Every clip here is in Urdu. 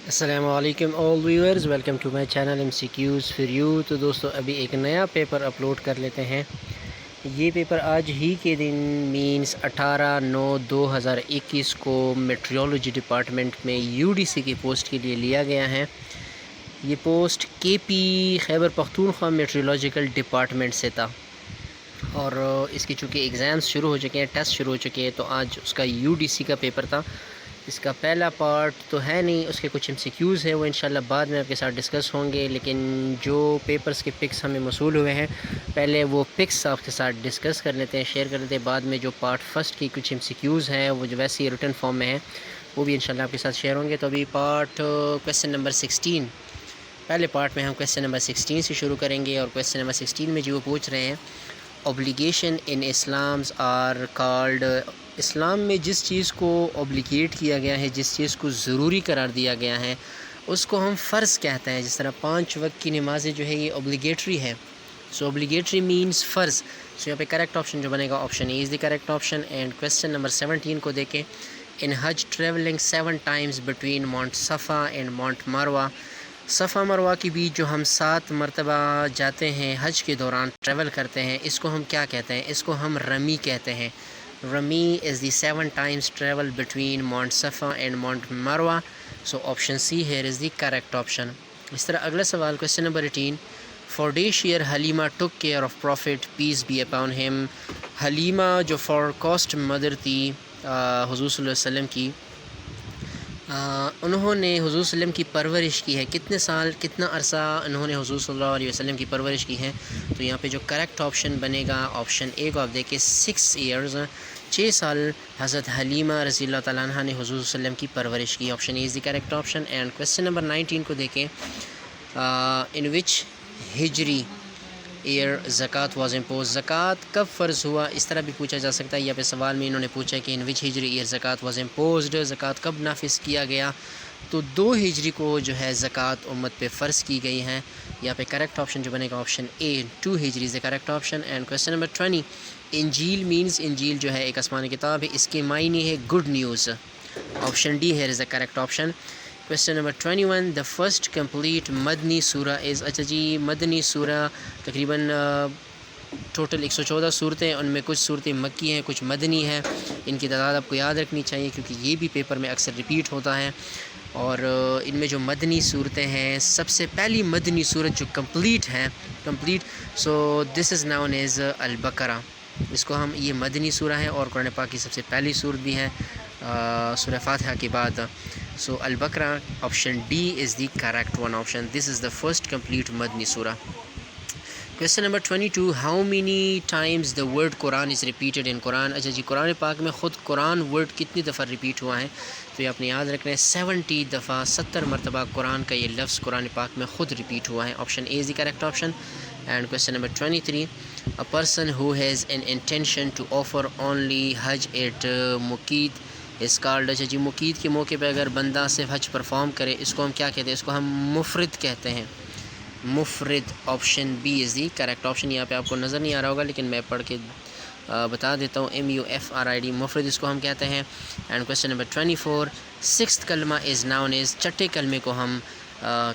السلام علیکم all viewers, welcome to my channel M C Qs for you. تو دوستو ابھی ایک نیا پیپر اپلوڈ کر لیتے ہیں۔ یہ پیپر آج ہی کے دن مینس 18/9/2021 کو میٹریولوجی ڈپارٹمنٹ میں UDC کی پوسٹ کے لیے لیا گیا ہے۔ یہ post KP Khyber Pakhtunkhwa میٹریولوجیکل department سے تھا، اور اس کی چونکہ ایگزامز شروع ہو چکے ہیں، ٹیسٹ شروع ہو چکے ہیں، تو آج اس کا UDC کا پیپر تھا۔ اس کا پہلا پارٹ تو ہے نہیں، اس کے کچھ MCQs ہیں، وہ انشاءاللہ بعد میں آپ کے ساتھ ڈسکس ہوں گے، لیکن جو پیپرز کے پکس ہمیں موصول ہوئے ہیں پہلے وہ پکس آپ کے ساتھ ڈسکس کر لیتے ہیں، شیئر کر لیتے ہیں۔ بعد میں جو پارٹ فرسٹ کی کچھ MCQs ہیں وہ جو ویسے ہی ریٹن فارم میں ہیں وہ بھی انشاءاللہ آپ کے ساتھ شیئر ہوں گے۔ تو ابھی پارٹ کویسچن نمبر 16، پہلے پارٹ میں ہم کویسچن نمبر 16 سے شروع کریں گے، اور کویسچن نمبر 16 میں جو وہ پوچھ رہے ہیں obligation in Islam's are called, اسلام میں جس چیز کو اوبلیگیٹ کیا گیا ہے، جس چیز کو ضروری قرار دیا گیا ہے، اس کو ہم فرض کہتے ہیں۔ جس طرح 5 وقت کی نمازیں جو ہے یہ اوبلیگیٹری ہے، سو اوبلیگیٹری مینس فرض۔ سو یہاں پہ کریکٹ آپشن جو بنے گا option A is the correct option. And question number 17 کو دیکھیں، in Hajj travelling 7 times between mount Safa and mount Marwah, Safa Marwah کے بیچ جو ہم 7 مرتبہ جاتے ہیں حج کے دوران ٹریول کرتے ہیں، اس کو ہم کیا کہتے ہیں؟ اس کو ہم رمی کہتے ہیں۔ رمی از دی 7 times travel between Mount Safa and Mount Marwa. So option C here is the correct option. اس طرح اگلا سوال question number 18، for this year Halima took care of Prophet peace be upon him۔ Halima جو فورکاسٹ مدر تھی حضور صلی اللہ علیہ وسلم کی، انہوں نے حضور صلی اللہ علیہ وسلم کی پرورش کی ہے، کتنے سال کتنا عرصہ انہوں نے حضور صلی اللہ علیہ وسلم کی پرورش کی ہے؟ تو یہاں پہ جو کریکٹ آپشن بنے گا آپشن اے کو آپ دیکھیں، 6 years، 6 سال حضرت حلیمہ رضی اللہ تعالیٰ عنہ نے حضور صلی اللہ علیہ وسلم کی پرورش کی۔ Option A is the correct option. And question number 19 کو دیکھیں، ان وچ ہجری ایئر زکوٰۃ واز امپوز، زکوٰۃ کب فرض ہوا؟ اس طرح بھی پوچھا جا سکتا ہے۔ یہاں پہ سوال میں انہوں نے پوچھا کہ ان وچ ہجری ایئر زکوٰۃ واز امپوزڈ، زکوٰۃ کب نافذ کیا گیا؟ تو 2 ہجری کو جو ہے زکوٰۃ امت پہ فرض کی گئی ہیں۔ یہاں پہ کریکٹ آپشن جو بنے گا آپشن اے 2 ہجری is the correct option. And question number 20، انجیل مینس، انجیل جو ہے ایک آسمانی کتاب ہے، اس کے معنی ہے گڈ نیوز۔ آپشن ڈی ہے is the correct option. Question number 21، the first complete مدنی سورہ از، اچھا جی مدنی سورہ تقریباً ٹوٹل 114 صورتیں، ان میں کچھ صورتیں مکی ہیں، کچھ مدنی ہیں۔ ان کی تعداد آپ کو یاد رکھنی چاہیے کیونکہ یہ بھی پیپر میں اکثر ریپیٹ ہوتا ہے۔ اور ان میں جو مدنی صورتیں ہیں، سب سے پہلی مدنی صورت جو کمپلیٹ ہے، سو دس از ناؤن ایز البقرہ، اس کو ہم، یہ مدنی سورہ ہے اور قرآن پاک کی سب سے پہلی صورت بھی ہے سورہ فاتحہ کے بعد۔ سو البقرہ option D is the correct one option, this is the first complete مدنی سورہ۔ Question number 22، how many times the word Quran is repeated in Quran, اچھا جی قرآن پاک میں خود قرآن ورڈ کتنی دفعہ ریپیٹ ہوا ہے؟ تو یہ آپ نے یاد رکھنا ہے 70 دفعہ، 70 مرتبہ قرآن کا یہ لفظ قرآن پاک میں خود ریپیٹ ہوا ہے۔ Option A is the correct option. And question number 23، a person who has an intention to offer only Hajj at مقید از کالڈ، اچھا جی مقید کے موقع پہ اگر بندہ صرف حج پرفارم کرے، اس کو ہم کیا کہتے ہیں؟ اس کو ہم مفرد کہتے ہیں، مفرد۔ Option B is the correct option. یہاں پہ آپ کو نظر نہیں آ رہا ہوگا لیکن میں پڑھ کے بتا دیتا ہوں، MUFRID، مفرد اس کو ہم کہتے ہیں۔ اینڈ کویسچن نمبر 24، سکستھ کلمہ از ناؤن ایز، چھٹے کلمے کو ہم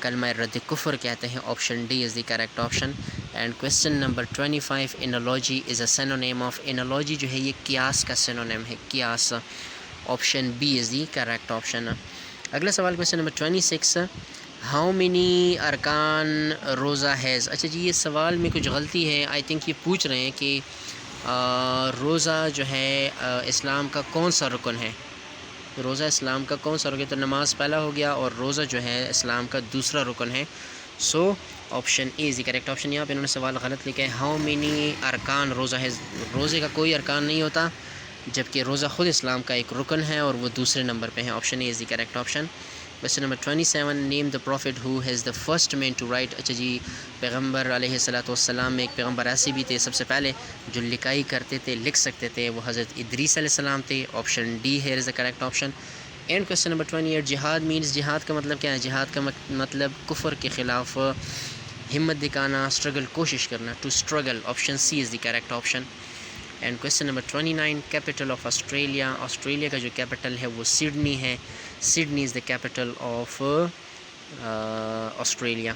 کلمہ رد کفر کہتے ہیں۔ Option D is the correct option. And question number 25، analogy is a synonym of, analogy جو ہے یہ قیاس کا سینونیم ہے، قیاس۔ Option B is the correct option. اگلا سوال کویسچن نمبر 26، ہاؤ مینی ارکان روزہ ہیز، اچھا جی یہ سوال میں کچھ غلطی ہے، آئی تھنک یہ پوچھ رہے ہیں کہ روزہ جو ہے اسلام کا کون سا رکن ہے؟ روزہ اسلام کا کون سا رکن ہے؟ تو نماز پہلا ہو گیا اور روزہ جو ہے اسلام کا دوسرا رکن ہے۔ So option A is the correct option. یہاں پہ انہوں نے سوال غلط لکھا ہے، ہاؤ مینی ارکان روزہ ہے، روزے کا کوئی ارکان نہیں ہوتا، جبکہ روزہ خود اسلام کا ایک رکن ہے اور وہ دوسرے نمبر پہ ہے۔ Option A is the correct option. Question number 27، name the prophet who has the first man to write, اچھا جی پیغمبر علیہ الصلوۃ والسلام میں ایک پیغمبر ایسے بھی تھے سب سے پہلے جو لکھائی کرتے تھے، لکھ سکتے تھے، وہ حضرت ادریس علیہ السلام تھے۔ Option D here is the correct option. And question number 28، جہاد مینس، جہاد کا مطلب کیا ہے؟ جہاد کا مطلب کفر کے خلاف ہمت دکھانا، اسٹرگل، کوشش کرنا، to struggle. Option C is the correct option. And question number 29، capital of Australia, Australia کا جو کیپٹل ہے وہ سڈنی ہے۔ Sydney is the capital of Australia.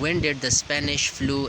When did the Spanish flu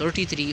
33,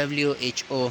WHO?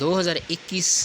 2021